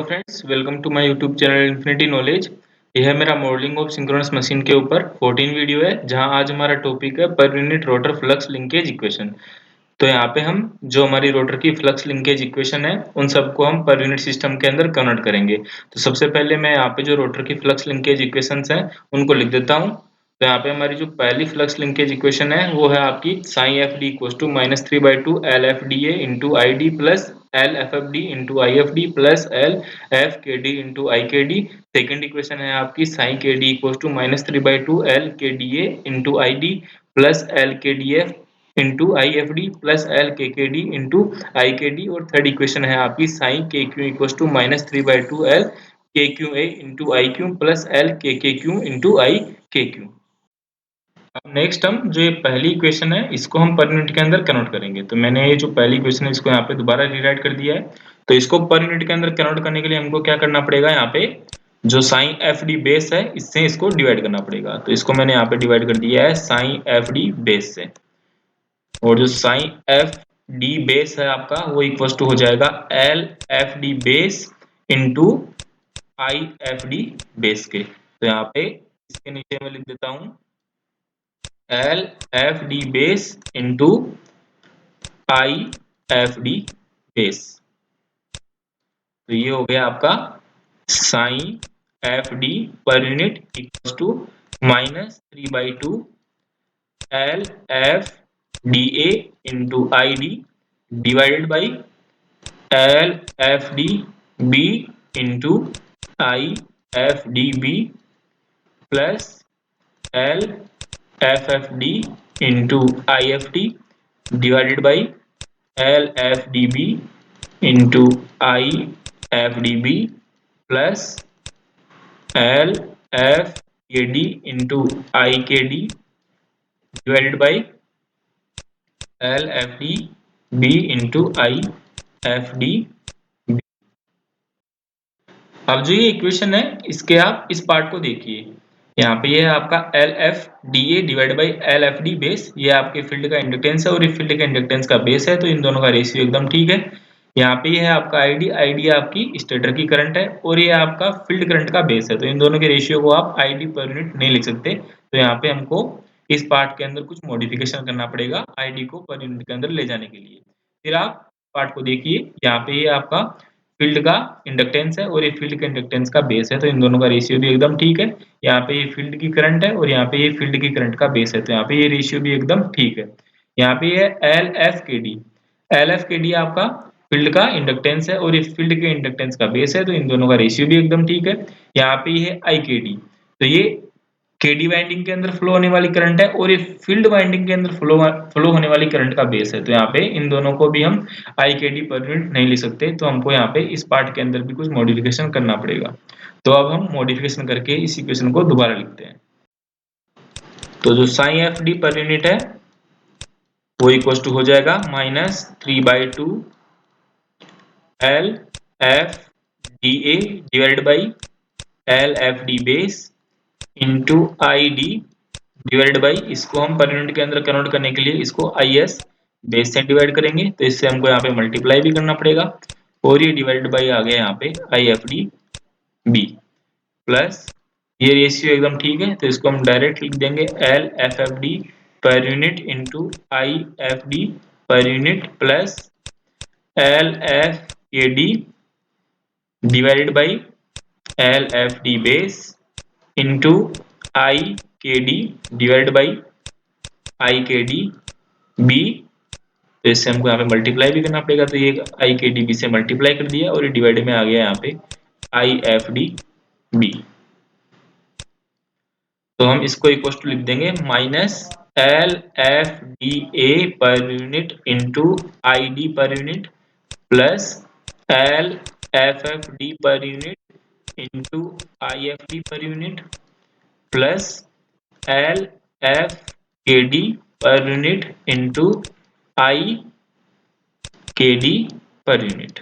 Friends, welcome to my YouTube channel Infinity Knowledge. यह है मेरा मॉडलिंग ऑफ सिंक्रोनस मशीन के ऊपर 14 वीडियो है, जहां आज हमारा टॉपिक है per unit rotor flux linkage equation. तो यहाँ पे हम जो हमारी रोटर की फ्लक्स लिंकेज इक्वेशन है उन सबको हम पर यूनिट सिस्टम के अंदर कन्वर्ट करेंगे। तो सबसे पहले मैं यहाँ पे जो रोटर की फ्लक्स लिंकेज इक्वेशंस हैं उनको लिख देता हूँ। तो यहाँ पे हमारी जो पहली फ्लक्स लिंकेज इक्वेशन है वो है आपकी sign F d equals to -3/2 L F D A into I d plus L F F D into I F d plus L F के डी इंटू आई के डी। सेकेंड इक्वेशन है आपकी sign k d equals to -3/2 L के D A into I d plus L के D f into I F d plus L के D into आई के d. और third equation है आपकी sign K Q equals to -3/2 L K Q A into I Q plus L K Q into I K Q. अब next हम जो ये पहली इक्वेशन है इसको हम पर यूनिट के अंदर कन्वर्ट करेंगे। तो मैंने ये जो पहली इक्वेशन है इसको यहाँ पे दोबारा रीराइट कर दिया है। तो इसको पर यूनिट के अंदर कन्वर्ट करने के लिए हमको क्या करना पड़ेगा, यहाँ पे जो साइन एफ डी बेस है इससे इसको डिवाइड करना पड़ेगा। तो इसको मैंने यहाँ पे डिवाइड कर दिया है साइन एफ डी बेस से, और जो साइन एफ डी बेस है आपका वो इक्वल टू हो जाएगा L F D base into I F D base के। तो यहाँ पे इसके नीचे मैं लिख देता हूँ L F D base into I F D base. तो ये हो गया आपका sine F D per unit equal to -3/2 L F D A into I D divided by L F D B into I F D B plus L F F D into I F D divided by L F D B into I F D B plus L F के D into आई के D divided by L F D B into I F D B. अब जो ये equation है इसके आप इस part को देखिए, यहाँ पे ये है आपका L F D A divide by L F D base. ये आपके फील्ड का इंडक्टेंस है और ये फील्ड का इंडक्टेंस का बेस है, तो इन दोनों का रेशियो एकदम ठीक है। यहाँ पे ये है आपका आईडी, आईडी आपकी स्टेटर की करंट है और ये आपका फील्ड करंट का बेस है, तो इन दोनों के रेशियो को आप आईडी पर यूनिट नहीं लिख सकते। तो यहाँ पे हमको इस पार्ट के अंदर कुछ मॉडिफिकेशन करना पड़ेगा आईडी को पर यूनिट के अंदर ले जाने के लिए। फिर आप पार्ट को देखिए, यहाँ पे ये आपका फील्ड का इंडक्टेंस है और ये फील्ड के इंडक्टेंस का बेस है, तो इन दोनों का रेशियो भी एकदम ठीक है। यहाँ पे ये फील्ड की करंट है और यहाँ पे ये फील्ड की करंट का बेस है, तो यहाँ पे ये रेशियो भी एकदम ठीक है। यहाँ पे ये एल एफ के डी, एल एफ के डी आपका फील्ड का इंडक्टेंस है और ये फील्ड के इंडक्टेंस का बेस है, तो इन दोनों का रेशियो भी एकदम ठीक है। यहाँ पे ये आई के डी, तो ये केडी वाइंडिंग के अंदर फ्लो होने वाली करंट है और ये फील्ड वाइंडिंग के अंदर फ्लो होने वाली करंट का बेस है, तो यहाँ पे इन दोनों को भी हम आई के डी पर यूनिट नहीं लिख सकते। तो हमको यहाँ पे इस पार्ट के अंदर भी कुछ मॉडिफिकेशन करना पड़ेगा। तो अब हम मॉडिफिकेशन करके इस इक्वेशन को दोबारा लिखते हैं। तो जो sine F D per unit है वो इक्वल टू हो जाएगा -3/2 L F D A divided by L F D base into I D divide by, इसको हम पर यूनिट के अंदर कन्वर्ट करने के लिए इसको आई एस बेस से डिवाइड करेंगे, तो इससे हमको यहाँ पे मल्टीप्लाई भी करना पड़ेगा और ये डिवाइड बाई आ गया यहाँ पे I F D B plus ये रेशियो एकदम ठीक है, तो इसको हम डायरेक्ट लिख देंगे L F F D per unit into I F D per unit plus L F के D divided by L F D base into आई के डी डिवाइड बाई आई के डी बी। तो इससे हमको यहाँ पे मल्टीप्लाई भी करना पड़ेगा, तो ये आई के डी बी से मल्टीप्लाई कर दिया और ये डिवाइड में आ गया यहाँ पे आई एफ डी बी। तो हम इसको इक्वल टू लिख देंगे minus L F D A per unit into I D per unit plus L F F D per unit into I F D per unit plus L F के D per unit into आई के D per unit.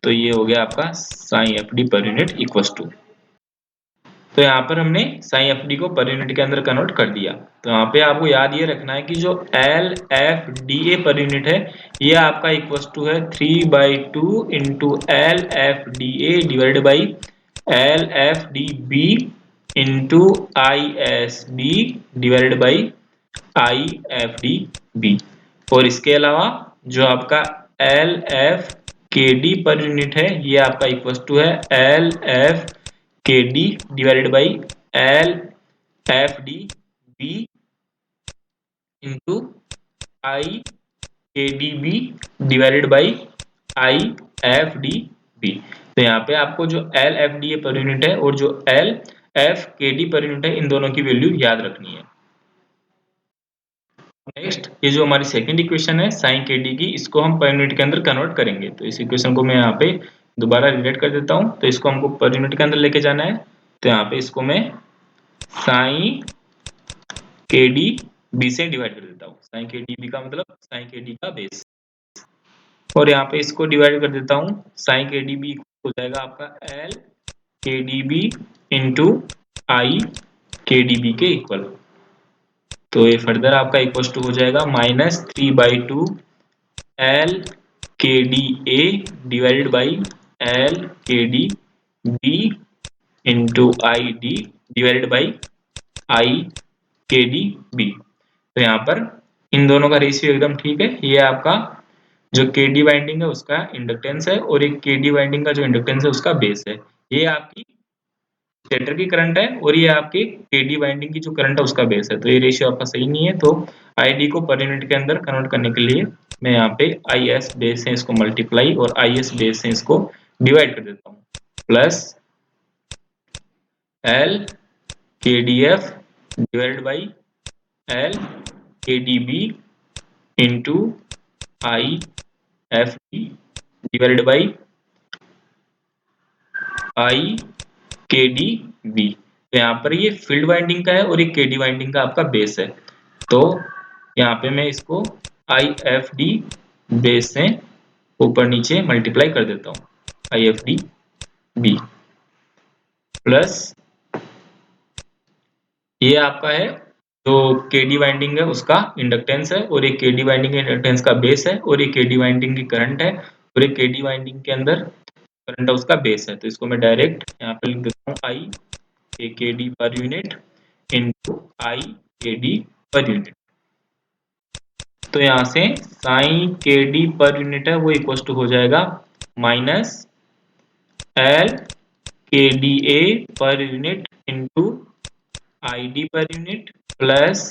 तो ये हो गया आपका sine F D per unit equal to. तो यहाँ पर हमने साई एफ डी को पर यूनिट के अंदर कन्वर्ट कर दिया। तो यहाँ पे आपको याद ये रखना है कि जो L F D A per unit है ये आपका इक्वल टू है 3/2 into L F D A divide by L F D B into I S D divided by I F D B. और इसके अलावा जो आपका एल एफ के डी पर यूनिट है ये आपका इक्वल टू है एल एफ के D divided by L F D B into आई के D B divided by I F D B. तो यहाँ पे आपको जो L F D A per unit है और जो एल एफ के डी पर यूनिट है इन दोनों की वैल्यू याद रखनी है। नेक्स्ट ये जो हमारी सेकंड इक्वेशन है साइन के डी की, इसको हम पर यूनिट के अंदर कन्वर्ट करेंगे। तो इस इक्वेशन को मैं यहाँ पे दोबारा रिलेट कर देता हूँ। तो इसको हमको पर यूनिट के अंदर लेके जाना है। तो यहाँ पे इसको मैं साइन के डी बी से डिवाइड कर देता हूँ। साइन के डी बी का मतलब साइन के डी का बेस, और यहाँ पे इसको डिवाइड कर देता हूँ। साइन के डी बी हो जाएगा आपका एल के डी बी इंटू आई के डी बी के इक्वल। तो ये फर्दर आपका इक्वल टू हो जाएगा -3/2 एल के D A divided by L के D B into I D divided by I के डी बी। तो यहाँ पर इन दोनों का रेशियो एकदम ठीक है। ये आपका जो के डी वाइंडिंग है उसका इंडक्टेंस है और एक के डी वाइंडिंग का जो इंडक्टेंस है उसका बेस है। ये आपकी स्टेटर की करंट है और ये आपकी के डी वाइंडिंग की जो करंट है उसका बेस है। तो ये रेशियो आपका सही नहीं है। तो आई डी को पर यूनिट के अंदर कन्वर्ट करने के लिए मैं यहाँ पे आई एस बेस से इसको मल्टीप्लाई और आई एस बेस से इसको डिवाइड कर देता हूँ। प्लस एल के D F divided by L के D B into I F D divided by I के डी बी। तो यहाँ पर ये फील्ड वाइंडिंग का है और ये के डी वाइंडिंग का आपका बेस है। तो यहाँ पे मैं इसको आई एफ डी बेस से ऊपर नीचे मल्टीप्लाई कर देता हूँ, I F D B plus ये आपका है जो के डी वाइंडिंग है उसका इंडक्टेंस है और ये के डी वाइंडिंग इंडक्टेंस का बेस है और ये के डी वाइंडिंग की करंट है और ये के डी वाइंडिंग के अंदर करंट है उसका बेस है। तो इसको मैं डायरेक्ट यहाँ पे लिख देता हूँ आई के डी पर यूनिट इंटू आई के डी पर यूनिट। तो यहाँ से sign k D per unit है वो इक्वल टू हो जाएगा माइनस एल के D A per unit into I D per unit plus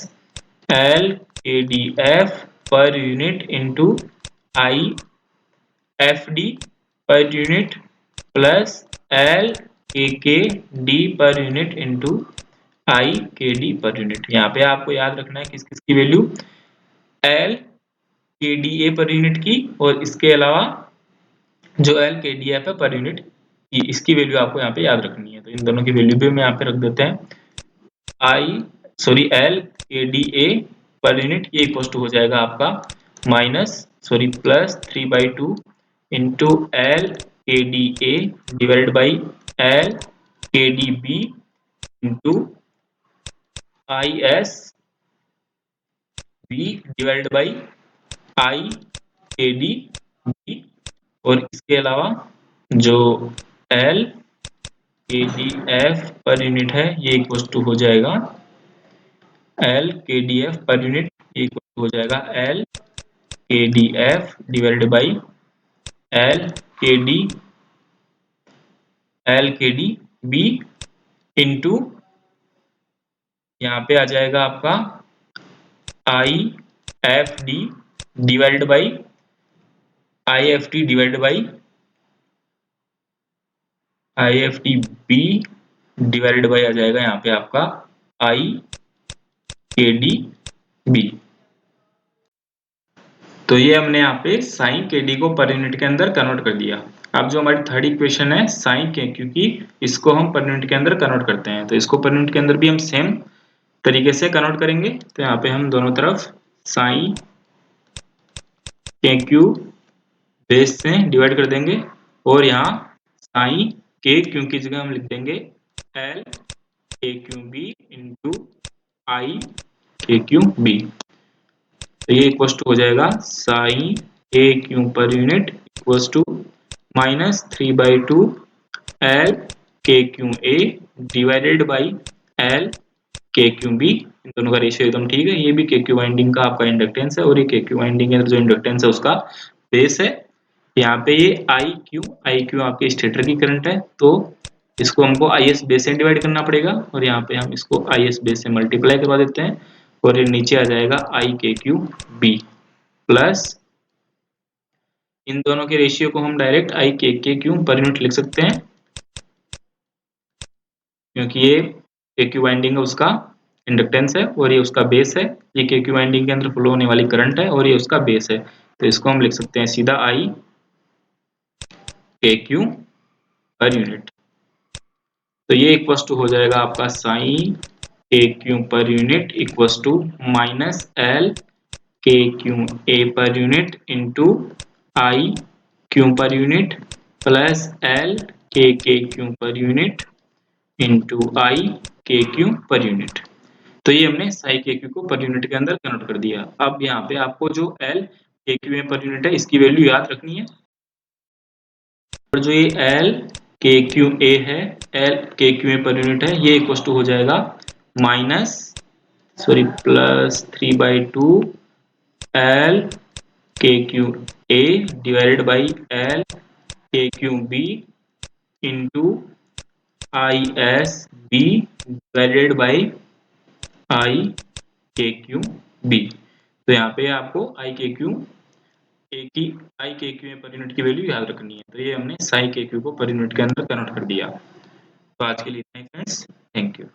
L के D F per unit into I F D per unit plus L के D per unit into आई के D per unit. यहाँ पे आपको याद रखना है किस किस की वैल्यू, एल के डी ए पर यूनिट की और इसके अलावा जो एल के डी एफ है पर यूनिट की, इसकी वैल्यू आपको यहाँ पे याद रखनी है। तो इन दोनों की वैल्यू भी हम यहाँ पे रख देते हैं। एल के डी ए पर यूनिट ये इक्वल टू हो जाएगा आपका प्लस 3/2 इंटू एल के D A divided by L के D B into I S B divided by I के डी बी। और इसके अलावा जो एल के डी एफ पर यूनिट है ये इक्वल टू हो जाएगा एल के D F per unit equal हो जाएगा एल के D F divided by L के डी बी इंटू यहाँ पे आ जाएगा आपका I F D divided by I F T divided by I F T B divided by आ जाएगा यहाँ पे आपका आई के डी बी। तो ये हमने यहाँ पे साइन के डी को पर यूनिट के अंदर कन्वर्ट कर दिया। अब जो हमारी थर्ड इक्वेशन है साइन के, क्योंकि इसको हम पर यूनिट के अंदर कन्वर्ट करते हैं तो इसको पर यूनिट के अंदर भी हम सेम तरीके से कन्वर्ट करेंगे। तो यहाँ पे हम दोनों तरफ साइन के क्यू बेस से डिवाइड कर देंगे और यहाँ साइन के क्यू की जगह हम लिख देंगे L K Q B into आई के क्यू बी। तो ये इक्वल टू हो जाएगा sine A Q per unit equal to -3/2 L K Q A divided by L K Q B. इन दोनों का रेशियो एकदम ठीक है। ये भी के क्यू वाइंडिंग का आपका इंडक्टेंस है और ये के क्यू वाइंडिंग के अंदर जो इंडक्टेंस है उसका बेस है। यहाँ पे ये आई क्यू आपके स्टेटर की करंट है, तो इसको हमको आई एस बेस से डिवाइड करना पड़ेगा और यहाँ पे हम इसको आई एस बेस से मल्टीप्लाई करवा देते हैं और ये नीचे आ जाएगा आई के क्यू बी प्लस इन दोनों के रेशियो को हम डायरेक्ट आई के क्यू पर यूनिट लिख सकते हैं, क्योंकि ये के क्यू वाइंडिंग है उसका इंडक्टेंस है और ये उसका बेस है। ये के क्यू वाइंडिंग के अंदर फ्लो होने वाली करंट है और ये उसका बेस है, तो इसको हम लिख सकते हैं सीधा आई के क्यू पर यूनिट। तो ये इक्वल टू हो जाएगा आपका sign K Q per unit equal to minus L K Q A per unit into I Q per unit plus L K Q per unit into I K Q per unit. तो ये हमने साई के Q को per unit के अंदर convert कर दिया। अब यहाँ पे आपको जो L K Q A per unit है इसकी वैल्यू याद रखनी है और जो ये एल के क्यू ए है, L K Q A per unit है, ये इक्वल टू हो जाएगा +3/2 L K Q A divided by L K Q B into I S B divided by I K Q B. तो यहाँ पे आपको आई K Q ए की आई के क्यू पर यूनिट की वैल्यू याद रखनी है। तो ये हमने साई के क्यू को पर यूनिट के अंदर कन्वर्ट कर दिया। तो आज के लिए इतना ही फ्रेंड्स, थैंक यू।